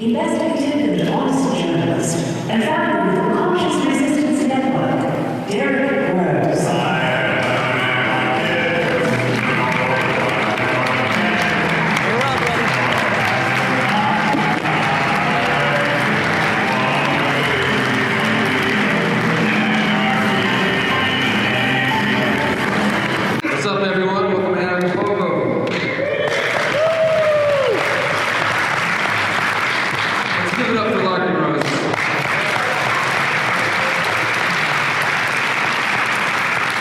investigative and honest journalist, and founder of the Conscious Resistance Network, Derrick Broze. What's up, everyone? Welcome to Anarchapulco. Let's give it up for Derrick Broze.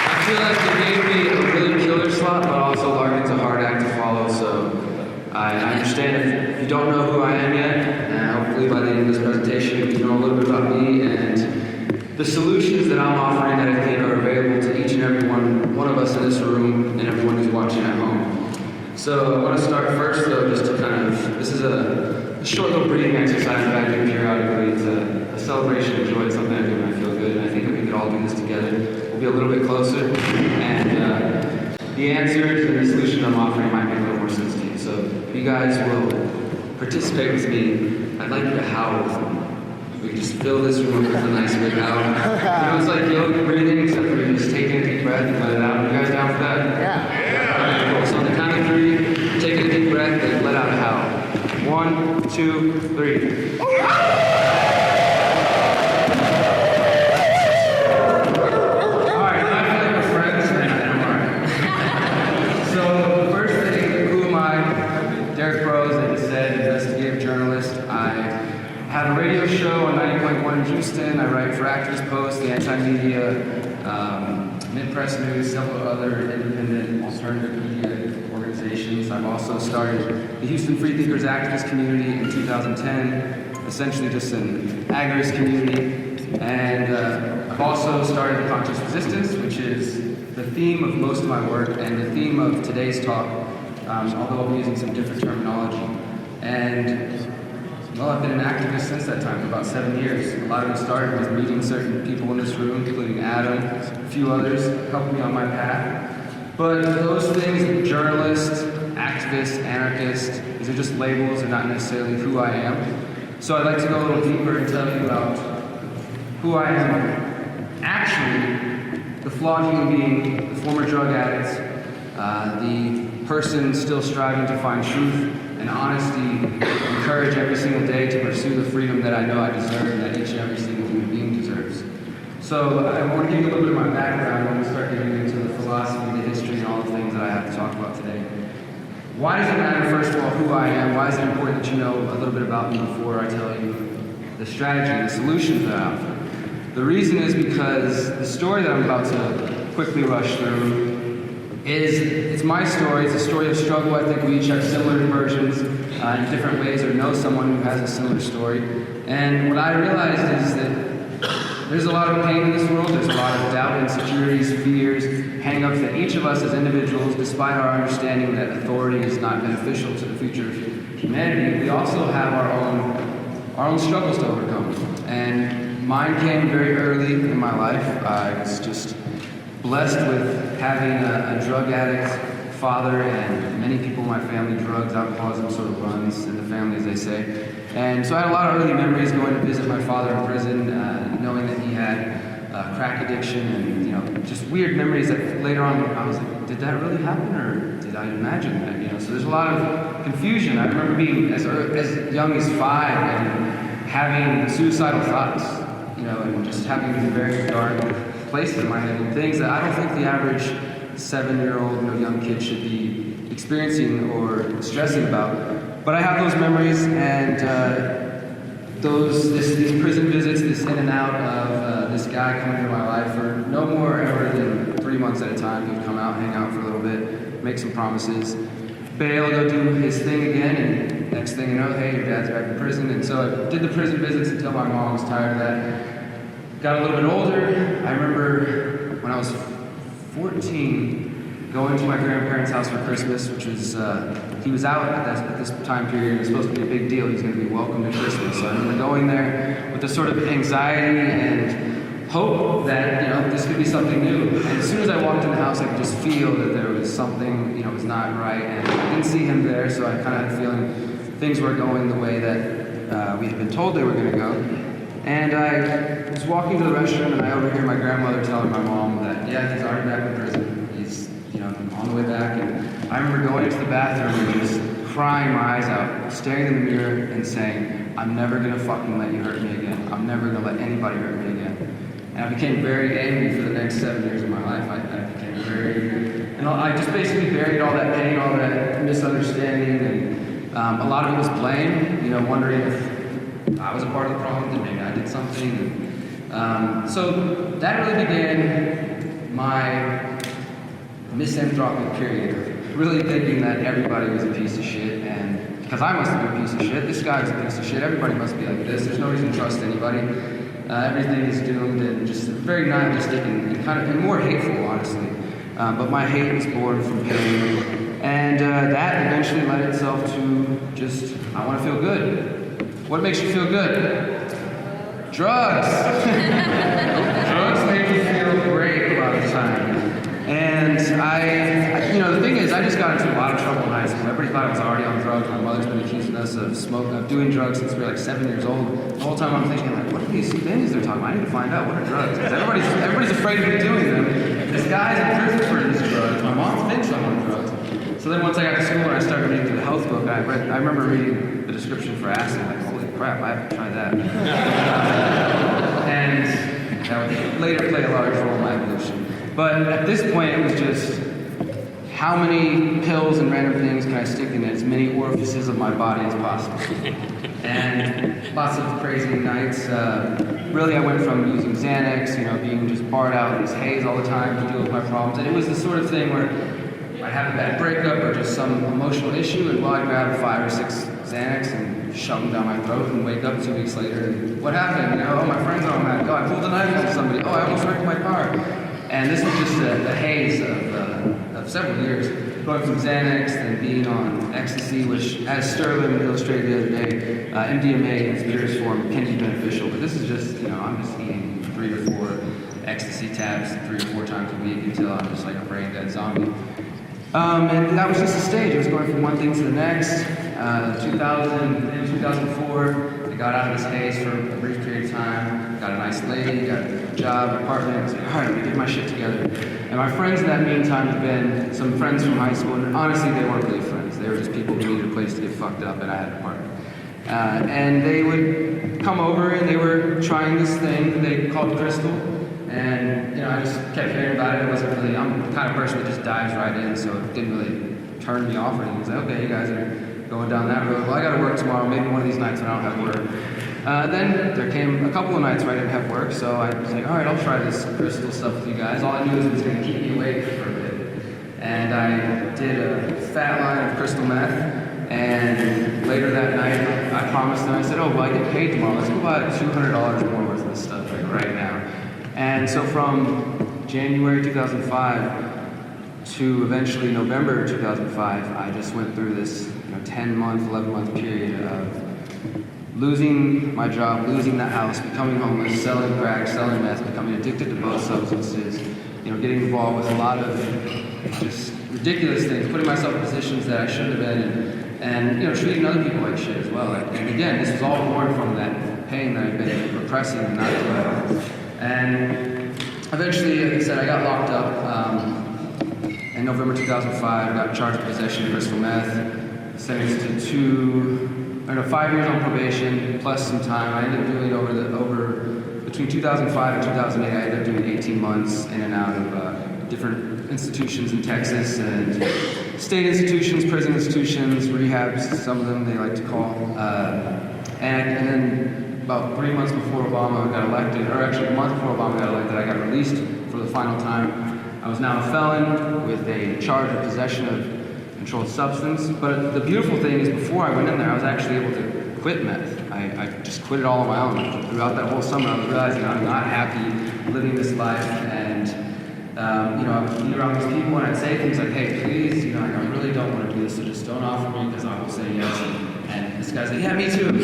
I feel like they gave me a really killer slot, but also Larkin's a hard act to follow, so I understand if you don't know who I am yet, and hopefully by the end of this presentation you know a little bit about me and the solutions that I'm offering that I think are available to each and every one of us in this room and everyone who's watching at home. So I want to start first though, just to kind of, this is a short little breathing exercise that I do periodically. It's a celebration of joy. It's something I do when I feel good, and I think if we could all do this together, we'll be a little bit closer, and the answers and the solution I'm offering might make a little more sense to you. So if you guys will participate with me, I'd like you to howl with me. We can just fill this room with a nice big howl. You know, it's like yoga breathing, except for you just taking a deep breath and let it out. You guys down for that? Yeah. Okay, cool. So on the count of 3, take a deep breath and let out a howl. 1, 2, 3. Alright, I feel like we're friends and I'm alright. So the first thing, who am I? Derrick Broze, as I said, investigative journalist. I have a radio show on 90.1 in Houston. I write for Activist Post, the Anti-Media, Mid-Press News, several other independent alternative media organizations. I've also started the Houston Freethinkers activist community in 2010, essentially just an agorist community. And I've also started the Conscious Resistance, which is the theme of most of my work and the theme of today's talk, although I'll be using some different terminology. And well, I've been an activist since that time, for about 7 years. A lot of it started with meeting certain people in this room, including Adam, a few others, helped me on my path. But those things, journalist, activist, anarchist, these are just labels, they're not necessarily who I am. So I'd like to go a little deeper and tell you about who I am. Actually, the flawed human being, the former drug addict, the person still striving to find truth and honesty and courage every single day to pursue the freedom that I know I deserve and that each and every single human being deserves. So I want to give you a little bit of my background. I want to start getting into the philosophy, the history, and all the things that I have to talk about today. Why does it matter, first of all, who I am? Why is it important that you know a little bit about me before I tell you the strategy, the solutions that I offer? The reason is because the story that I'm about to quickly rush through it's my story. It's a story of struggle. I think we each have similar versions in different ways or know someone who has a similar story. And what I realized is that there's a lot of pain in this world. There's a lot of doubt, insecurities, fears, hang-ups that each of us as individuals, despite our understanding that authority is not beneficial to the future of humanity, we also have our own struggles to overcome. And mine came very early in my life. I was just blessed with having a drug addict father, and many people in my family, drugs, alcoholism sort of runs in the family, as they say. And so I had a lot of early memories going to visit my father in prison, knowing that he had crack addiction, and just weird memories that later on I was like, did that really happen, or did I imagine that? So there's a lot of confusion. I remember being as young as 5 and having suicidal thoughts, and just having these very dark places in my head, and things that I don't think the average 7-year-old young kid should be experiencing or stressing about. But I have those memories, and these prison visits, this in and out of this guy coming into my life for no more ever than 3 months at a time. He would come out, hang out for a little bit, make some promises, bail, go do his thing again, and next thing you know, hey, your dad's back in prison. And so I did the prison visits until my mom was tired of that. Got a little bit older. I remember when I was 14, going to my grandparents' house for Christmas, which was, he was out at this time period. It was supposed to be a big deal. He was going to be welcome to Christmas. So I remember going there with this sort of anxiety and hope that, this could be something new. And as soon as I walked in the house, I could just feel that there was something, was not right. And I didn't see him there, so I kind of had a feeling things weren't going the way that we had been told they were going to go. And I was walking to the restroom, and I overhear my grandmother telling my mom that, yeah, he's already back in prison. He's, on the way back. And I remember going into the bathroom and just crying my eyes out, staring in the mirror and saying, I'm never going to fucking let you hurt me again. I'm never going to let anybody hurt me again. And I became very angry for the next 7 years of my life. I became and I just basically buried all that pain, all that misunderstanding, and a lot of it was blame, wondering if I was a part of the problem, that maybe I did something. And, so that really began my misanthropic period of really thinking that everybody was a piece of shit, and because I must have been a piece of shit, this guy was a piece of shit, everybody must be like this, there's no reason to trust anybody. Everything is doomed, and just very nihilistic and more hateful, honestly. But my hate was born from pain, and that eventually led itself to just, I want to feel good. What makes you feel good? Drugs! Drugs make you feel great a lot of the time. And the thing is, I just got into a lot of trouble in high school. Everybody thought I was already on drugs. My mother's been accusing us of doing drugs since we were like 7 years old. The whole time I'm thinking, like, what are these things they're talking about? I need to find out what are drugs. Because everybody's afraid of me doing them. This guy's in prison for these drugs. My mom thinks I'm on drugs. So then once I got to school and I started reading through the health book, I remember reading the description for acid, like, holy crap, I have to try that. And that would later play a large role in my evolution. But at this point, it was just, how many pills and random things can I stick in as many orifices of my body as possible? And lots of crazy nights. Really, I went from using Xanax, being just barred out in this haze all the time to deal with my problems. And it was the sort of thing where I'd have a bad breakup or just some emotional issue, and I'd grab 5 or 6 Xanax and shove them down my throat and wake up 2 weeks later. And what happened? Oh, my friends are all mad. Oh, I pulled a knife on somebody. Oh, I almost wrecked my car. And this was just the haze of several years, going from Xanax and being on ecstasy, which, as Sterling illustrated the other day, MDMA in its purest form can be beneficial. But this is just, I'm just eating 3 or 4 ecstasy tabs 3 or 4 times a week until I'm just like a brain dead zombie. And that was just the stage. It was going from one thing to the next. 2004. I got out of this haze for a brief period of time, got a nice lady, got a job, apartment, I was like, all right, let me get my shit together. And my friends in that meantime have been some friends from high school, and honestly, they weren't really friends. They were just people who needed a place to get fucked up, and I had an apartment. And they would come over, and they were trying this thing that they called crystal, and, I just kept hearing about it. It wasn't really, I'm the kind of person that just dives right in, so it didn't really turn me off or anything. It was like, okay, you guys are going down that road. Well, I got to work tomorrow. Maybe one of these nights when I don't have work. Then there came a couple of nights where I didn't have work, so I was like, all right, I'll try this crystal stuff with you guys. All I knew is it was going to keep me awake for a bit. And I did a fat line of crystal meth, and later that night, I promised them, I said, oh, well, I get paid tomorrow. Let's go buy $200 more worth of this stuff, like right now. And so from January 2005 to eventually November 2005, I just went through this 10-month, 11-month period of losing my job, losing the house, becoming homeless, selling crack, selling meth, becoming addicted to both substances, getting involved with a lot of just ridiculous things, putting myself in positions that I shouldn't have been in, and treating other people like shit as well. And again, this was all born from that pain that I've been repressing and not doing. And eventually, like I said, I got locked up. In November 2005, I got charged with possession of crystal meth, sentenced to 5 years on probation, plus some time. I ended up doing between 2005 and 2008, I ended up doing 18 months in and out of different institutions in Texas, and state institutions, prison institutions, rehabs, some of them they like to call. And then about 3 months before Obama got elected, or actually a month before Obama got elected, I got released for the final time. I was now a felon with a charge of possession of controlled substance. But the beautiful thing is, before I went in there, I was actually able to quit meth. I just quit it all on my own. Throughout that whole summer, I was realizing I'm not happy living this life, and I would be around these people, and I'd say things like, hey, please, I really don't want to do this, so just don't offer me, because I will say yes. And this guy's like, yeah, me too.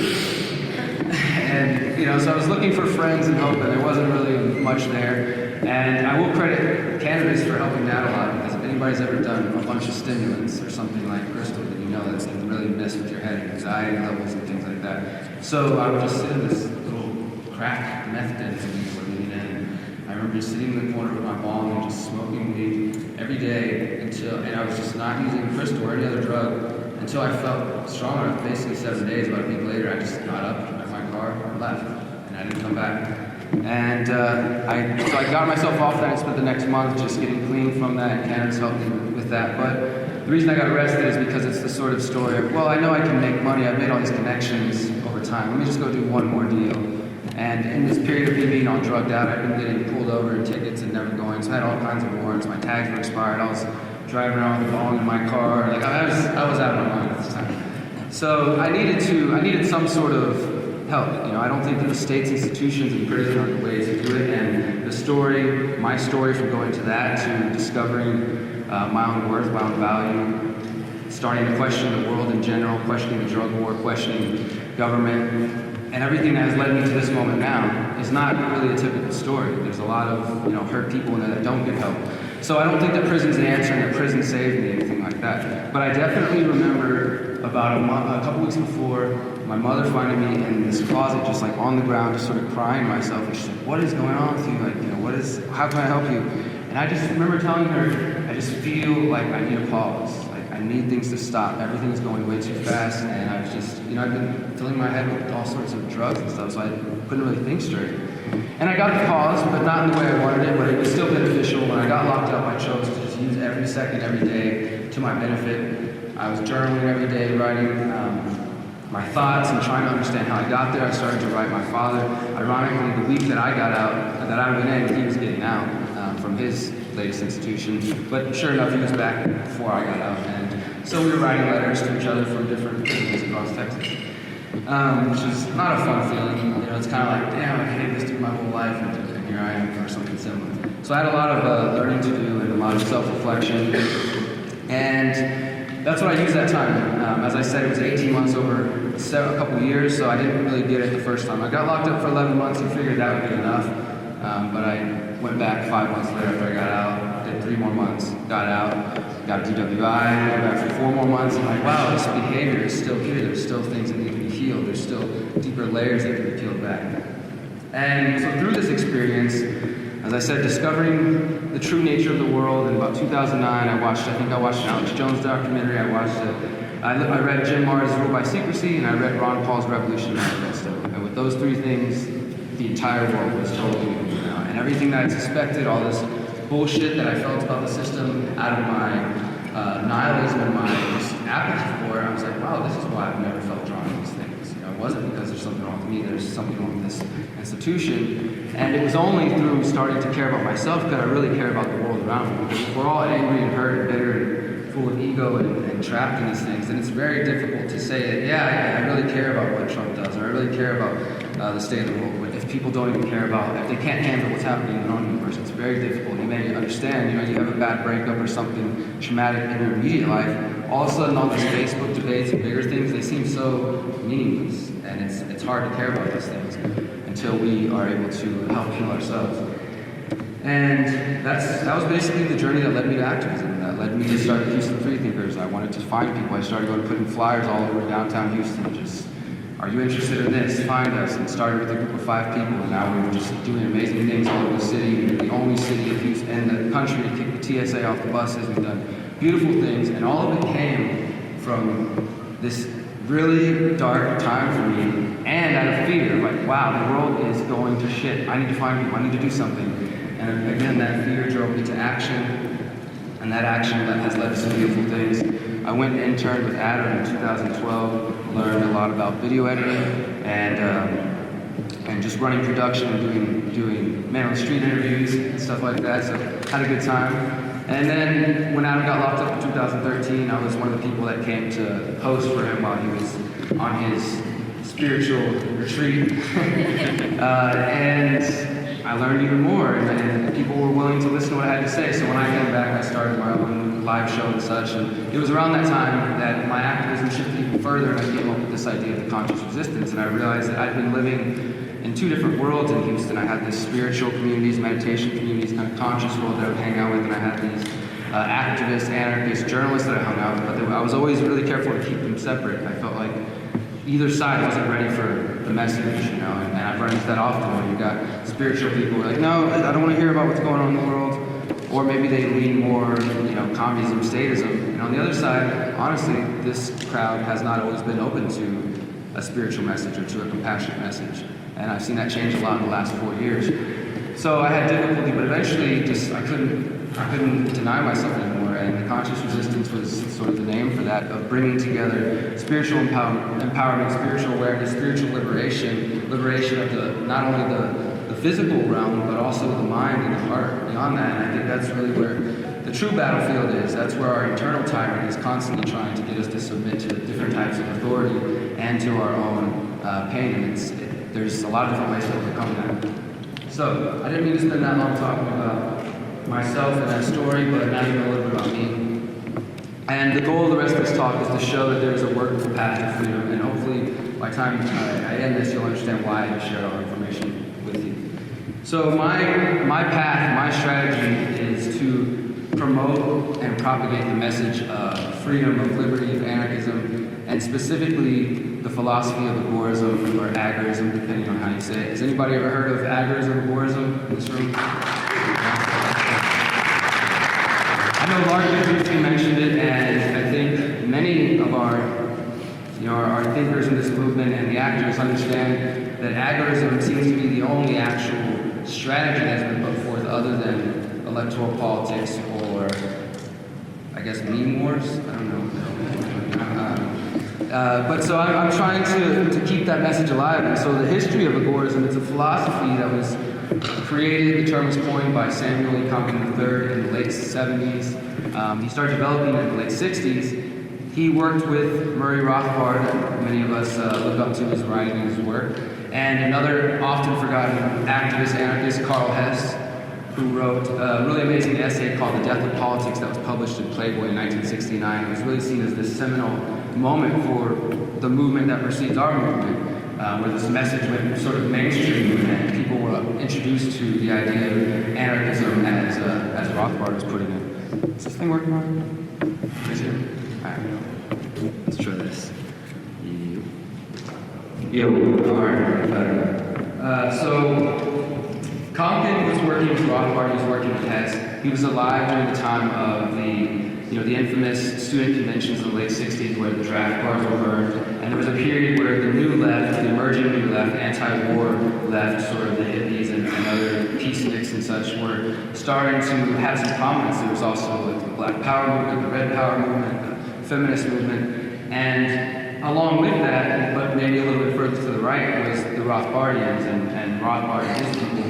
And, so I was looking for friends and hope, and there wasn't really much there. And I will credit cannabis for helping that a lot, because if anybody's ever done a bunch of stimulants or something like crystal, then that can really mess with your head and anxiety levels and things like that. So I would just sit in this little crack meth den that we were living in. I remember just sitting in the corner with my bong and just smoking weed every day and I was just not using crystal or any other drug until I felt strong enough. Basically 7 days, about a week later, I just got up at my car and left, and I didn't come back. And so I got myself off that and spent the next month just getting clean from that, and Canada's helped me with that. But the reason I got arrested is because it's the sort of story of, well, I know I can make money, I've made all these connections over time, let me just go do one more deal. And in this period of me being all drugged out, I've been getting pulled over and tickets and never going, so I had all kinds of warrants, my tags were expired, I was driving around with a bong in my car, like I was out of my mind at this time. So I needed some sort of help. You know, I don't think that the state's institutions and prison are the ways to do it, and my story from going to that to discovering my own worth, my own value, starting to question the world in general, questioning the drug war, questioning government, and everything that has led me to this moment now is not really a typical story. There's a lot of, hurt people in there that don't get help. So I don't think that prison's the answer and that prison saved me, anything like that. But I definitely remember about a couple weeks before, my mother finding me in this closet, just like on the ground, just sort of crying to myself. And she's like, "What is going on with you? Like, how can I help you?" And I just remember telling her, I just feel like I need a pause. Like I need things to stop. Everything's going way too fast. And I was just, I've been filling my head with all sorts of drugs and stuff, so I couldn't really think straight. And I got the pause, but not in the way I wanted it, but it was still beneficial. When I got locked up, I chose to just use every second, every day to my benefit. I was journaling every day, writing my thoughts and trying to understand how I got there. I started to write my father. Ironically, the week that I got out, that I went in, he was getting out from his latest institution. But sure enough, he was back before I got out. And so we were writing letters to each other from different prisons across Texas. Which is not a fun feeling. It's kind of like, damn, I hated this dude my whole life, and here I am for something similar. So I had a lot of learning to do and a lot of self-reflection, and that's what I used that time. As I said, it was 18 months over a couple years, so I didn't really get it the first time. I got locked up for 11 months and figured that would be enough, but I went back 5 months later after I got out, did 3 more months, got out, got a DWI, went back for 4 more months, and like, wow, this behavior is still here. There's still things that need to be healed. There's still deeper layers that can be peeled back. And so through this experience, as I said, discovering the true nature of the world, in about 2009, I watched an Alex Jones documentary. I read Jim Marrs' Rule by Secrecy, and I read Ron Paul's Revolution Manifesto. And with those three things, the entire world was totally new. And everything that I suspected, all this bullshit that I felt about the system, out of my nihilism and my just apathy for it, I was like, wow, this is why I've never felt drawn to these things. It wasn't because there's something wrong with me, there's something wrong with this institution. And it was only through starting to care about myself that I really care about the world around me. Because if we're all angry and hurt and bitter and full of ego and trapped in these things, then it's very difficult to say that, yeah, I really care about what Trump does, or I really care about the state of the world. If people don't even care about, if they can't handle what's happening in their own universe, it's very difficult. You may understand, you have a bad breakup or something traumatic in your immediate life, all of a sudden all these Facebook debates and bigger things, they seem so meaningless, and it's hard to care about these things until we are able to help heal ourselves. And that was basically the journey that led me to activism, that led me to start the Houston Freethinkers. I wanted to find people. I started going to putting flyers all over downtown Houston, just, are you interested in this? Find us. And started with a group of 5 people, and now we're just doing amazing things all over the city. We're the only city in Houston, in the country to kick the TSA off the buses. We've done beautiful things, and all of it came from this really dark time for me, and out of fear, like, wow, the world is going to shit. I need to find people. I need to do something. And again, that fear drove me to action, and that action has led to some beautiful things. I went and interned with Adam in 2012, learned a lot about video editing and just running production and doing man on the street interviews and stuff like that. So had a good time. And then when Adam got locked up in 2013, I was one of the people that came to host for him while he was on his spiritual retreat. And I learned even more, and people were willing to listen to what I had to say. So when I came back, I started my own live show and such, and it was around that time that my activism shifted even further, and I came up with this idea of the conscious resistance, and I realized that I'd been living in 2 different worlds in Houston. I had this spiritual communities, meditation communities, kind of conscious world that I would hang out with, and I had these activists, anarchists, journalists that I hung out with, but I was always really careful to keep them separate. I felt like either side wasn't ready for the message, you know, and I've run into that often where you've got spiritual people who are like, no, I don't want to hear about what's going on in the world. Or maybe they lean more, you know, communism, statism. And on the other side, honestly, this crowd has not always been open to a spiritual message or to a compassionate message. And I've seen that change a lot in the last 4 years. So I had difficulty, but eventually I couldn't deny myself anymore. And the conscious resistance was sort of the name for that, of bringing together spiritual empowerment, spiritual awareness, spiritual liberation of not only the physical realm, but also the mind and the heart beyond that. And I think that's really where the true battlefield is. That's where our internal tyrant is constantly trying to get us to submit to different types of authority and to our own pain. And there's a lot of different ways to overcome that. So I didn't mean to spend that long talking about myself and that story, but now you know a little bit about me. And the goal of the rest of this talk is to show that there's a workable path to freedom, and hopefully by the time I end this, you'll understand why I share all information with you. So my path, my strategy is to promote and propagate the message of freedom, of liberty, of anarchism, and specifically the philosophy of Agorism or Agorism, depending on how you say it. Has anybody ever heard of Agorism, Agorism in this room? I know Lark briefly mentioned it, and I think many of our thinkers in this movement and the actors understand that agorism seems to be the only actual strategy that's been put forth other than electoral politics or, I guess, meme wars? I don't know. But so I'm trying to keep that message alive. And so the history of agorism, it's a philosophy that was created, the term was coined by Samuel E. Compton III in the late 70s. He started developing it in the late 60s. He worked with Murray Rothbard, that many of us look up to his writing and his work, and another often forgotten activist, anarchist, Karl Hess, who wrote a really amazing essay called The Death of Politics that was published in Playboy in 1969. It was really seen as this seminal moment for the movement that precedes our movement, where this message went sort of mainstream and people were introduced to the idea of anarchism as Rothbard was putting it. Is this thing working on? Is it? Alright, let's try this. Yo, alright, better. So, Compton was working with Rothbard, he was working with Hess. He was alive during the time of the infamous student conventions in the late 60s where the draft cards were burned. And there was a period where the new left, the emerging new left, anti-war left, sort of the hippies and other peaceniks and such, were starting to have some prominence. There was also the Black Power movement, the Red Power movement, the feminist movement. And along with that, but maybe a little bit further to the right, was the Rothbardians and Rothbard and his people.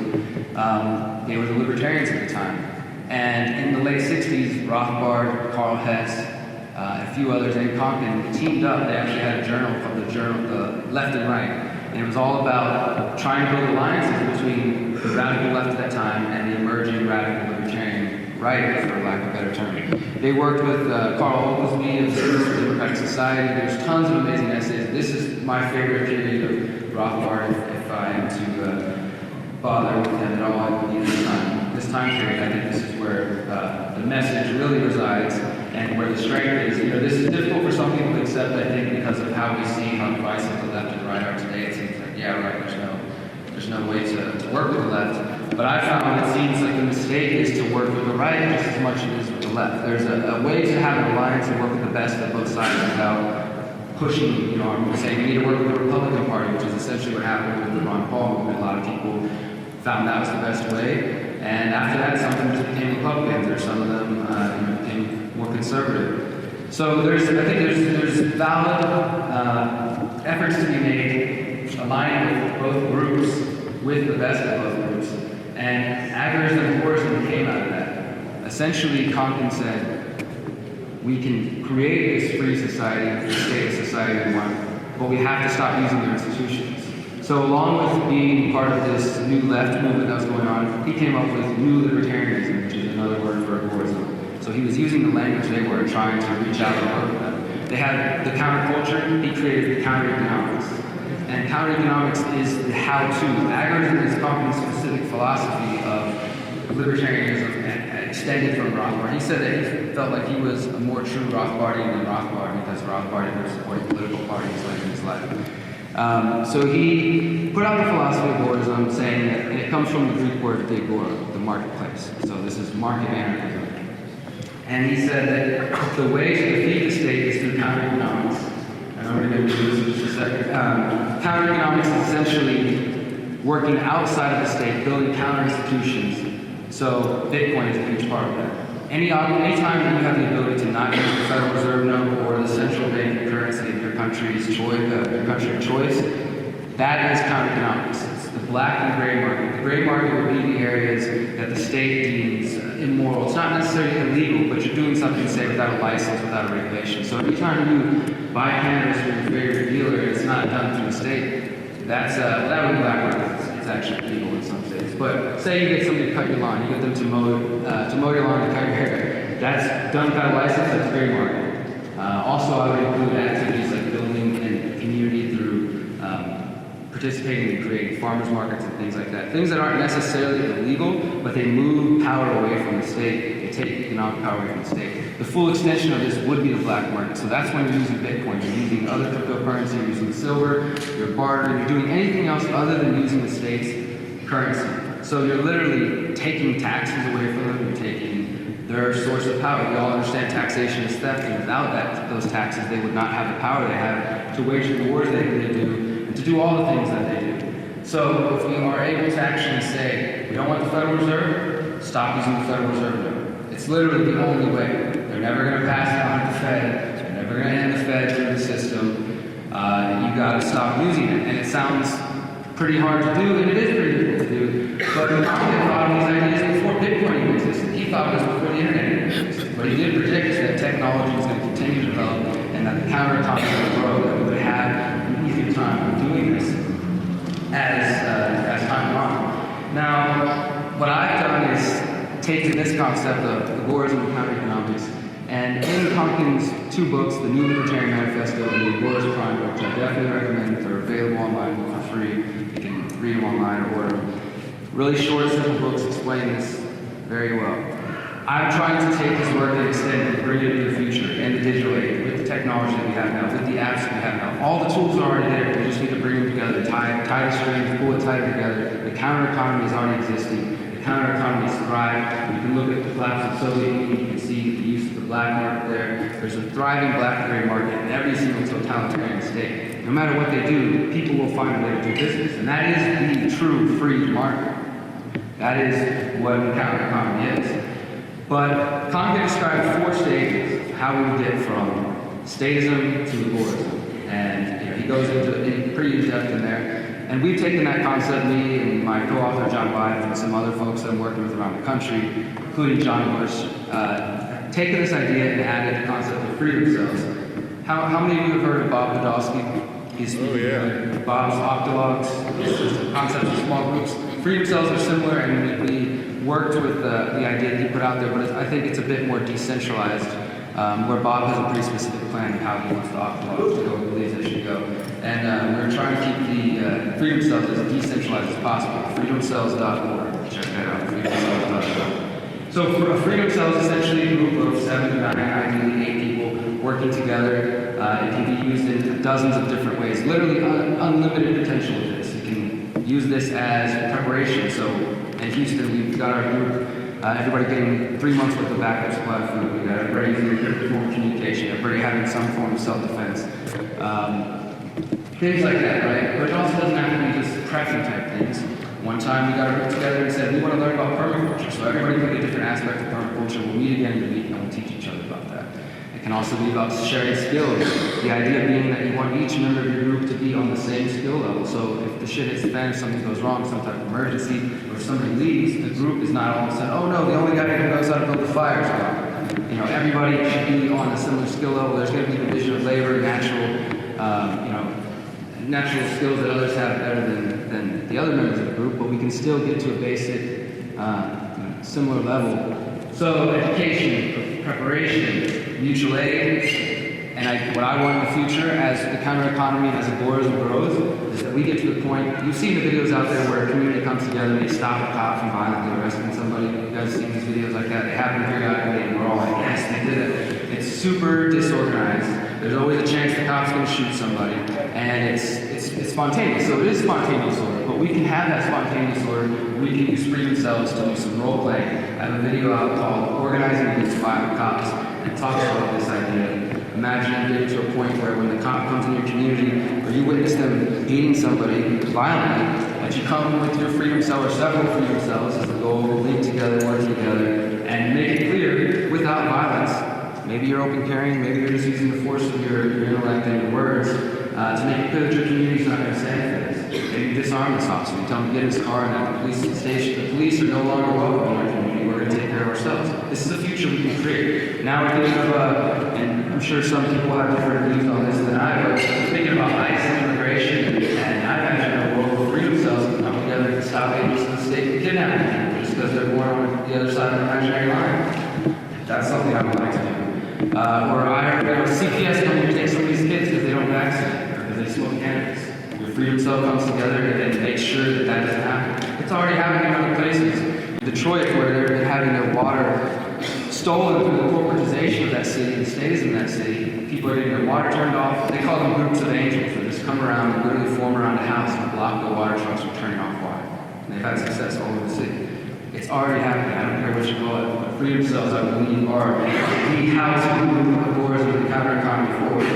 They were the libertarians at the time. And in the late 60s, Rothbard, Karl Hess, a few others, and Compton teamed up. They actually had a journal called the Left and Right. And it was all about trying to build alliances between the radical left at that time and the emerging radical libertarian right, for lack of a better term. They worked with Carl Oglesby of the Democratic Society. There's tons of amazing essays. This is my favorite period of Rothbard, if I am to bother with him at all in this time period. I think this is where the message really resides and where the strength is. You know, this is difficult for some people to accept, I think, because of how we see how divisive the left and the right are today. It seems like, yeah, right, there's no way to work with the left. But I found it seems like the mistake is to work with the right just as much as it is with the left. There's a way to have an alliance and work with the best of both sides without pushing, you know, saying we need to work with the Republican Party, which is essentially what happened with the Ron Paul movement. A lot of people found that was the best way. And after that, some of them just became Republicans, or some of them became more conservative. So I think there's valid efforts to be made aligning with both groups, with the best of both groups. And agorism and agorism came out of that. Essentially, Compton said, we can create this free society, this state of society we want, but we have to stop using their institutions. So along with being part of this new left movement that was going on, he came up with new libertarianism, which is another word for agorism. So he was using the language they were trying to reach out and work with them. They had the counterculture, he created the counter-economics. And counter-economics is the how-to. Agorism is Compton's specific philosophy of libertarianism extended from Rothbard. He said that he felt like he was a more true Rothbardian than Rothbard because Rothbard never supported political parties later in his life. So he put out the philosophy of Agorism, saying that, and it comes from the Greek word agora, the marketplace. So this is market anarchism. And he said that the way to defeat the state is through counter-economics. And I'm going to get into this in just a second. Counter-economics is essentially working outside of the state, building counter-institutions. So Bitcoin is a huge part of that. Anytime that you have the ability to not use the Federal Reserve note or the central bank currency of your country's country of choice, that is counter-economics. It's the black and gray market. The gray market would be the areas that the state deems immoral. It's not necessarily illegal, but you're doing something, say, without a license, without a regulation. So every time you buy cannabis from your favorite dealer, it's not done through the state. That would be black market. It's actually legal in some states. But say you get somebody to cut your lawn, you get them to mow your lawn, to cut your hair. That's done without a license. That's gray market. Also, I would include activities like building and community through participating in creating farmers markets and things like that. Things that aren't necessarily illegal, but they move power away from the state. They take economic power away from the state. The full extension of this would be the black market. So that's when you're using Bitcoin. You're using other cryptocurrency, you're using silver, you're bartering, you're doing anything else other than using the state's currency. So you're literally taking taxes away from them, you're taking their source of power. We all understand taxation is theft, and without those taxes, they would not have the power they have to wage the wars they do, to do all the things that they do. So if we are able to actually say, we don't want the Federal Reserve, stop using the Federal Reserve note. It's literally the only way. They're never going to pass it on to the Fed. They're never going to end the Fed through the system. You got to stop using it. And it sounds pretty hard to do, and it is pretty difficult to do. But Market thought of these ideas before Bitcoin even existed. He thought it was before the internet even existed. What he did predict is that technology is going to continue to develop, and that the counter-economy will grow, that we would have an easier time of doing this as time went on. Now, what I've done is taken this concept of Agorism and counter-economics, and in Conkin's two books, the New Libertarian Manifesto and the Agorist Prime book, which I definitely recommend, they're available online for free. You can read them online or order them. Really short, simple books explain this very well. I'm trying to take this work and extend it and bring it into the future and the digital age with the technology that we have now, with the apps that we have now. All the tools are already there. We just need to bring them together, tie the strings, pull it tighter together. The counter economy is already existing. The counter economy is thriving. You can look at the collapse of the Soviet Union. You can see the use of the black market there. There's a thriving black and gray market in every single totalitarian state. No matter what they do, people will find a way to do business. And that is the true free market. That is what the counter economy is. But Conkin described 4 stages of how we would get from statism to Agorism. And he goes into pretty in-depth in there. And we've taken that concept, me and my co-author John Blythe and some other folks that I'm working with around the country, including John Bush, taken this idea and added the concept of freedom cells. How many of you have heard of Bob Podolsky? He's Bob's Octologs. It's the concept of small groups. Freedom cells are similar, and we worked with the idea that he put out there, but I think it's a bit more decentralized, where Bob has a pretty specific plan of how he wants the Octologs to go, he believes they should go. And we're trying to keep the freedom cells as decentralized as possible. Freedomcells.org. Check that out, freedomcells.org. So for a freedom cell is essentially a group of 7 to 9, ideally 8 people working together. It can be used in dozens of different ways, literally unlimited potential with this. You can use this as preparation. So in Houston, we've got our group, everybody getting 3 months worth of backup supply of food. We got everybody using a form of communication, everybody having some form of self-defense. Things like that, right? But it also doesn't have to be just prepping type things. One time we got a group together and said, we want to learn about permaculture. So everybody pick a different aspect of permaculture. We'll meet again in a week and we'll teach each other about that. It can also be about sharing skills. The idea being that you want each member of your group to be on the same skill level. So if the shit hits the fan, if something goes wrong, some type of emergency, or if somebody leaves, the group is not all of a sudden, oh no, the only guy who knows how to build the fire is gone. You know, everybody should be on a similar skill level. There's going to be division of labor, natural skills that others have better than the other members of the group, but we can still get to a basic, similar level. So education, preparation, mutual aid, and what I want in the future as the counter economy and as Agorism grows is that we get to the point, you've seen the videos out there where a community comes together and they stop a cop from violently arresting somebody. You guys seen these videos like that? They happen periodically and we're all like, yes, they did it. It's super disorganized. There's always a chance the cop's gonna shoot somebody. And it's spontaneous, so it is spontaneous order. But we can have that spontaneous order. We can use freedom cells to do some role play. I have a video out called Organizing Against Violent Cops, and it talks about this idea. Imagine getting to a point where when the cop comes in your community, or you witness them beating somebody violently, that you come with your freedom cell or several freedom cells as a goal to link together, work together, and make it clear without violence. Maybe you're open carrying, maybe you're just using the force of your intellect and your words to make it clear that your community's not going to stand for this. Maybe you disarm this officer, you tell him to get in his car and at the police station. The police are no longer welcome in our community. We're going to take care of ourselves. This is the future we can create. Now we're thinking of, and I'm sure some people have different views on this than I, but thinking about ICE and immigration, and I imagine a world where freedom cells can come together and stop agents in the state from kidnapping people just because they're born on the other side of the imaginary line. That's something I would like to do. Or CPS coming to take some of these kids because they don't vaccinate or because they smoke cannabis. Your freedom cell comes together and makes sure that that doesn't happen. It's already happening in other places. Detroit, where they're having their water stolen through the corporatization of that city and stays in that city. People are getting their water turned off. They call them groups of angels that just come around and literally form around a house and block the water trucks from turning off water. And they've had success all over the city. It's already happening. I don't care what you call it. But freedom cells, I believe, are the how to move Agorism and the counter economy forward.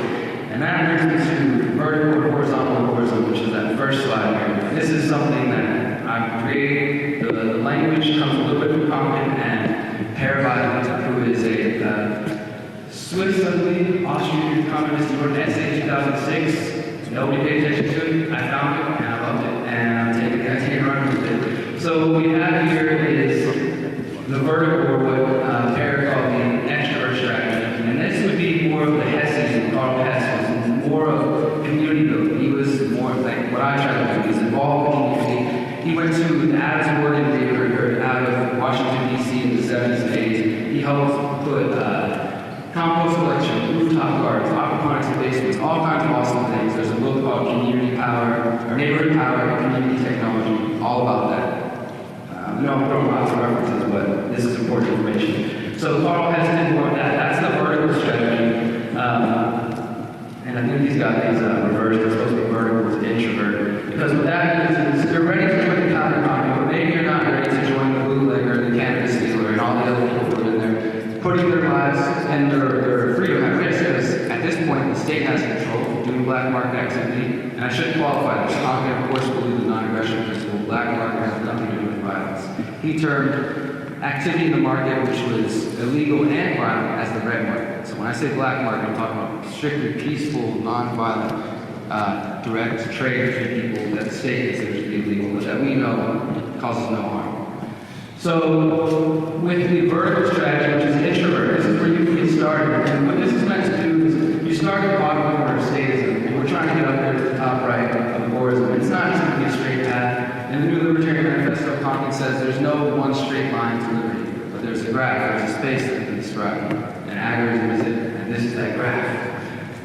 And that brings me to vertical or horizontal Agorism, which is that first slide here. This is something that I've created. The language comes a little bit from Compton and Paradigm, who is a Swiss-Italy Austrian communist. He wrote an essay in 2006. Nobody paid attention to it. I found it and I loved it. And I'm taking a run with it. So what we have here is the vertical, or what Perry called the extrovert strategy. And this would be more of the Hessian, Carl Hess was more of community building. He was more like what I try to do. He's involved in community. He went to the Adams Morgan neighborhood out of Washington, D.C. in the 70s and 80s. He helped put compost collection, rooftop gardens, aquaponics in basements, all kinds of awesome things. There's a book called Community Power, or Neighborhood Power and Community Technology, all about that. No, I'm throwing lots of references, but this is important information. So Carl Hess did more of that. That's the vertical strategy. And I think he's got these reversed. They're supposed to be vertical to introvert. Because what that means is you're ready to join the counter economy, but maybe you're not ready to join the bootlegger, the cannabis dealer, and all the other people who are in there, putting their lives and their freedom at risk. Because at this point, the state has control of doing black market activity. And I should qualify this. I'm going to, of course, believe the non-aggression principle. Black market has nothing to do with violence. He termed activity in the market, which was illegal and violent, as the red market. So when I say black market, I'm talking about strictly peaceful, non-violent, direct trade between people that the state considers to be illegal, but that we know causes no harm. So with the vertical strategy, which is introvert, this is where you can get started. And what this is meant to do is you start at the bottom corner of statism, and we're trying to get up there to the top right of Agorism. It's not just going to be a straight path. And the New Libertarian Manifesto Compton says there's no one straight line to liberty, but there's a graph, there's a space that we can describe. And Agorism is it, and this is that graph.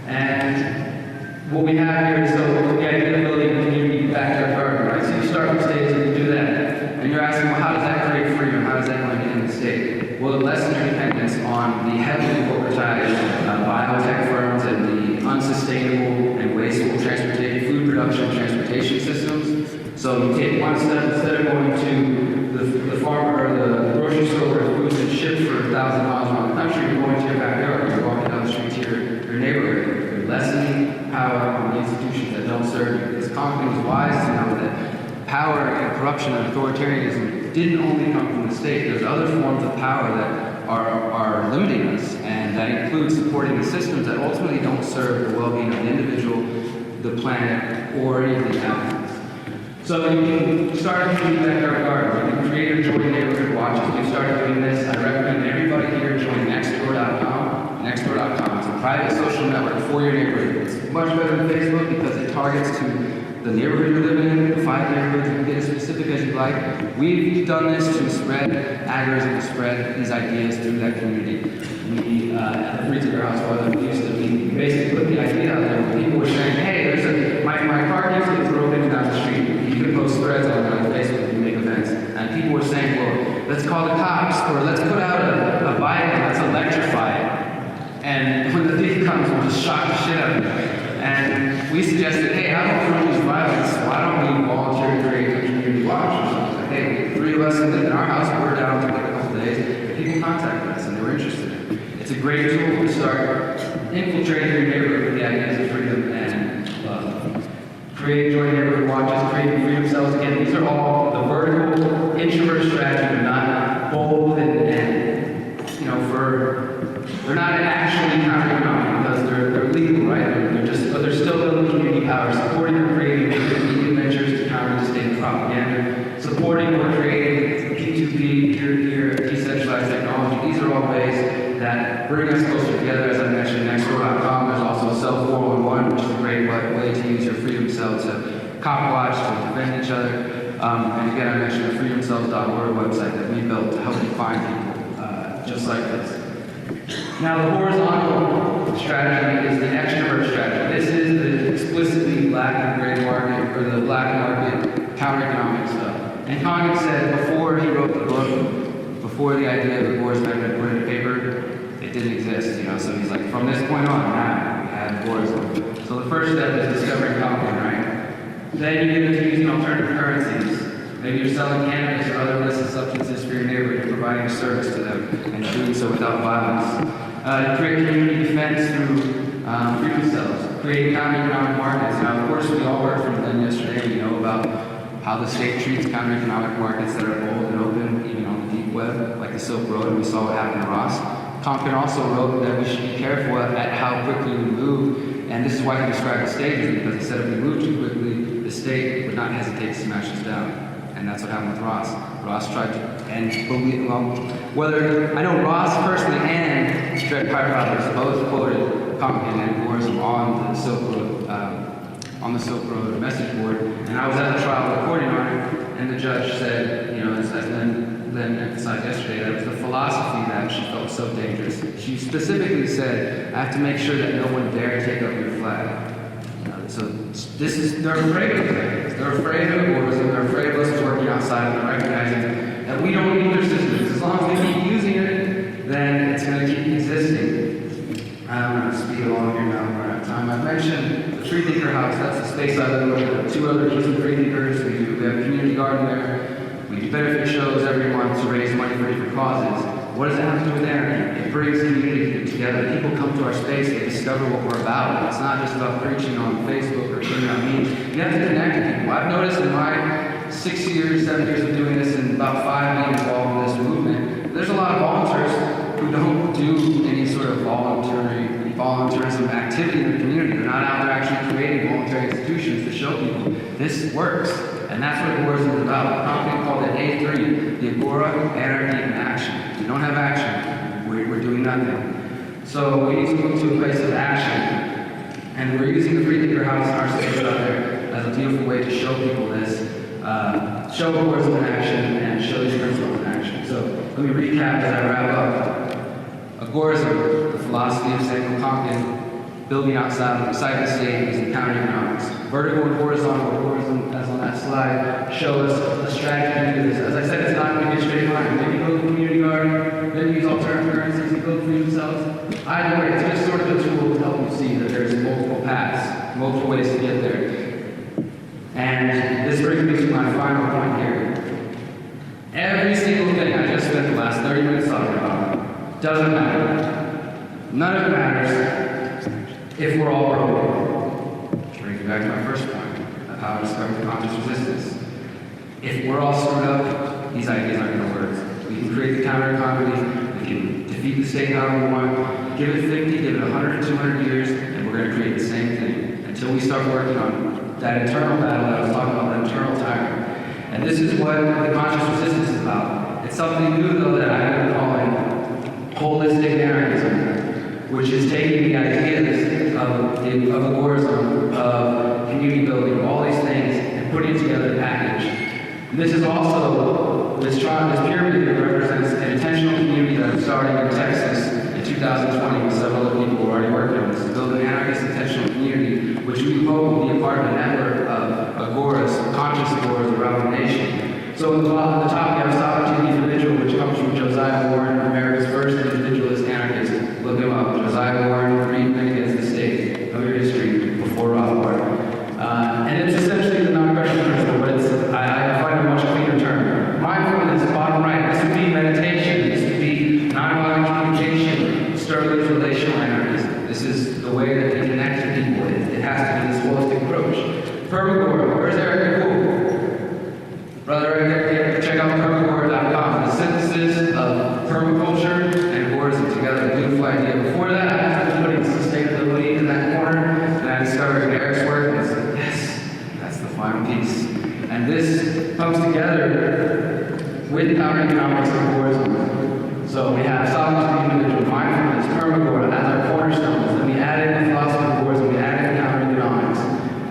And what we have here is the idea of building a community backyard garden, right? So you start with states and you do that. And you're asking, well, how does that create freedom? How does that going to get in the state? Well, it lessens your dependence on the heavily corporatized biotech firms and the unsustainable and wasteful food production and transportation systems. So you take one step, instead of going to the farmer or the grocery store where food's been shipped for 1,000 miles around the country, you're going to your backyard, you're walking down the street to your neighborhood. You're lessening power on the institutions that don't serve you. This Compton was wise to know that power and corruption and authoritarianism didn't only come from the state. There's other forms of power that are limiting us, and that includes supporting the systems that ultimately don't serve the well-being of the individual, the planet, or anything else. So you can start a community backyard garden. You can create or join neighborhood watches. We've started doing this. I recommend everybody here join Nextdoor.com. Nextdoor.com. It's a private social network for your neighborhood. It's much better than Facebook because it targets to the neighborhood you're living in, the 5 neighborhoods. You can get as specific as you like. We've done this to spread Agorism, to spread these ideas through that community. We, at the Freezer House, we basically put the idea out there where people were saying, hey, my car keeps getting broken just shocked the shit out of me. And we suggested, hey, how about we don't use violence? Why don't we volunteer to create a community watch or something? Like, hey, 3 of us in our house, we're down for like a couple days. People contacted us and they were interested in it. It's a great tool to start infiltrating your neighborhood with the ideas of freedom and love. Create joint neighborhood watches, create freedom cells. Again, these are all the vertical introvert strategy, not bold and they're not actually counter-economic because they're legal, right? But they're still building community power, supporting or creating media ventures to counter the state propaganda, supporting or creating P2P, peer-to-peer, decentralized technology. These are all ways that bring us closer together. As I mentioned, nextdoor.com, there's also Cell 411, which is a great way to use your freedom cell to cop watch, to defend each other. And again, I mentioned the freedomcells.org website that we built to help you find people just like this. Now, the horizontal strategy is the extrovert strategy. This is the explicitly black and gray market, or the black market counter-economic stuff. And Condon said before he wrote the book, before the idea of Agorism had been put into paper, it didn't exist, So he's like, from this point on, now we have Agorism. So the first step is discovering Condon, right? Then you get into using alternative currencies. Maybe you're selling cannabis or other illicit substances for your neighborhood and providing a service to them, and doing so without violence. Create community defense through freedom cells. Create counter-economic markets. Now, of course, we all heard from Glenn yesterday, about how the state treats counter-economic markets that are bold and open, even on the deep web, like the Silk Road, and we saw what happened to Ross. Tompkins also wrote that we should be careful at how quickly we move, and this is why he described the stages, because he said if we move too quickly, the state would not hesitate to smash us down. And that's what happened with Ross. Ross tried to end, I know Ross personally and Dread Pirate Roberts both quoted Tompkins and Agorism on the Silk Road message board, and I was at the trial recording on it, and the judge said, as Lynn emphasized yesterday, that it was the philosophy that she felt so dangerous. She specifically said, I have to make sure that no one dare take up your flag. So they're afraid of things. They're afraid of Agorism. They're afraid of us working outside and recognizing that we don't need their systems. As long as we keep using it, then it's going to keep existing. I'm going to speed along here now. We're out of time. I mentioned the Freethinker House. That's the space I live with. 2 other Houston freethinkers. We have a community garden there. We do benefit shows every month to raise money for different causes. What does that have to do with anarchy? It brings community together. People come to our space, they discover what we're about. It's not just about preaching on Facebook or putting on memes. You have to connect with people. I've noticed in my 6 years, 7 years of doing this, and about 5 being involved in this movement, there's a lot of volunteers who don't do any sort of volunteerism activity in the community. They're not out there actually creating voluntary institutions to show people this works. And that's what Agorism is about. A company called it A3, the Agora, Anarchy, and Action. If we don't have action, we're doing nothing. So we need to move to a place of action. And we're using the Freethinker House in our space out there as a beautiful way to show people this, show Agorism in action, and show these principles in action. So let me recap as I wrap up. Agorism, the philosophy of Samuel Tompkins, building outside the state using counter-economics. Vertical and horizontal Agorism, as on that slide, show us a strategy to do this. As I said, it's not going to be a straight line. Maybe build a community garden, then use alternative currencies and build freedom cells. Either way, it's just sort of a tool to help you see that there's multiple paths, multiple ways to get there. And this brings me to my final point here. Every single thing I just spent the last 30 minutes talking about doesn't matter. None of it matters if we're all broken. Which brings me back to my first point of how to discover conscious resistance. If we're all screwed up, these ideas aren't going to work. We can create the counter-economy, we can defeat the state however we want, give it 50, give it 100, 200 years, and we're going to create the same thing until we start working on that internal battle that I was talking about, that internal tyrant. And this is what the conscious resistance is about. It's something new, though, that I've been calling holistic anarchism, which is taking the ideas of Agorism, of community building, all these things, and putting together a package. And this is also, this pyramid here represents an intentional community that is starting in Texas in 2020 with several other people who are already working on this, to build an anarchist intentional community, which we hope will be a part of a network of agoras, conscious agoras around the nation. So at the top, we have Sovereignty of the Individual, which comes from Josiah Warren, America's first individualist anarchist. Look him up. Josiah Warren, read Men Against the State. And this comes together with our economics of Agorism. So we have sovereignty, individual, mindfulness, permaculture as our cornerstones, and we added the philosophy of Agorism, we added counter-economics.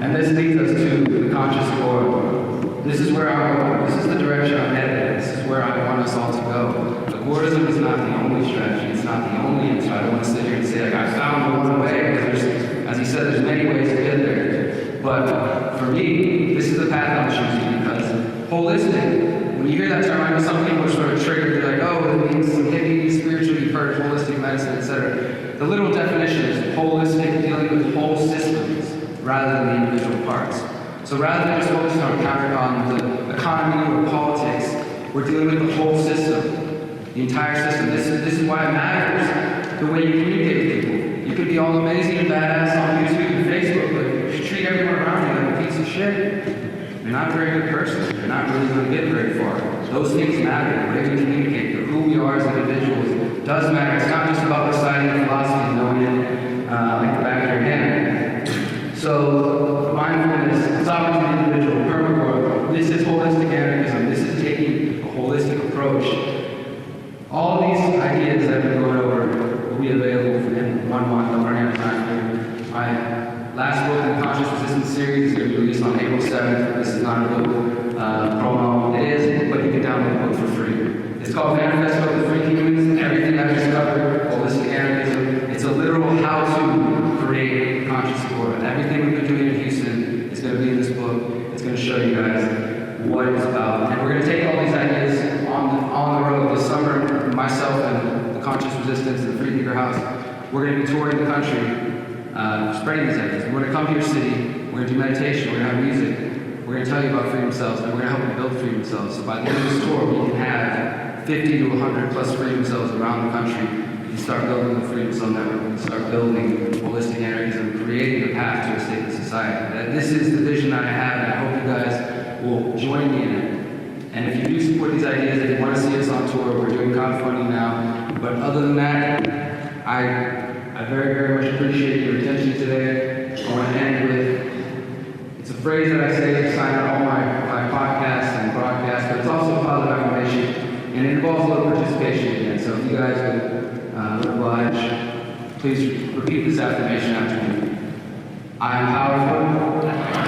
And this leads us to the conscious Agora. This is where I'm going. This is the direction I'm headed. This is where I want us all to go. Agorism is not the only strategy. It's not the only answer. I don't want to sit here and say, like, I found one way, because as he said, there's many ways to get there. But for me, this is the path I'm choosing, because holistic, when you hear that term, I know some people are sort of triggered. They're like, oh, it means some hippie, spiritual, you've heard of holistic medicine, etc. The literal definition is holistic, dealing with whole systems rather than the individual parts. So rather than just focusing on the economy or politics, we're dealing with the whole system, the entire system. This is why it matters, the way you communicate with people. You could be all amazing and badass on YouTube and Facebook, but if you treat everyone around you like a piece of shit, you're not a very good person. You're not really going to get very far. Those things matter. The way we communicate, who we are as individuals does matter. It's not just about reciting the philosophy and knowing it like the back of your hand. So mindfulness, sovereignty, individual, permaculture, this is holistic anarchism. This is taking a holistic approach. All these ideas that I've been going over will be available in 1 month. I'm running out of time here. My last book in the Conscious Resistance series is going to be released on April 7th. This is not a book promo. It is, but you can download the book for free. It's called Manifesto of the Free Humans. Everything I've discovered, holistic anarchism. It's a literal how-to create conscious Agora. Everything we've been doing in Houston is going to be in this book. It's going to show you guys what it's about. And we're going to take all these ideas on the road this summer. Myself and the Conscious Resistance and the Free Thinker House, we're going to be touring the country, spreading these ideas. We're going to come to your city. We're going to do meditation. We're going to have music. We're going to tell you about freedom cells, and we're going to help you build freedom cells. So by the end of this tour, we can have 50 to 100 plus freedom cells around the country. You can start building the freedom cell network. You can start building holistic anarchism, creating a path to a stateless society. This is the vision that I have, and I hope you guys will join me in it. And if you do support these ideas, if you want to see us on tour, we're doing crowdfunding now. But other than that, I very, very much appreciate your attention today. I want to end with, it's a phrase that I say to sign out all my podcasts and broadcasts, but it's also a positive affirmation, and it involves a little participation again. So if you guys would oblige, please repeat this affirmation after me. I am powerful.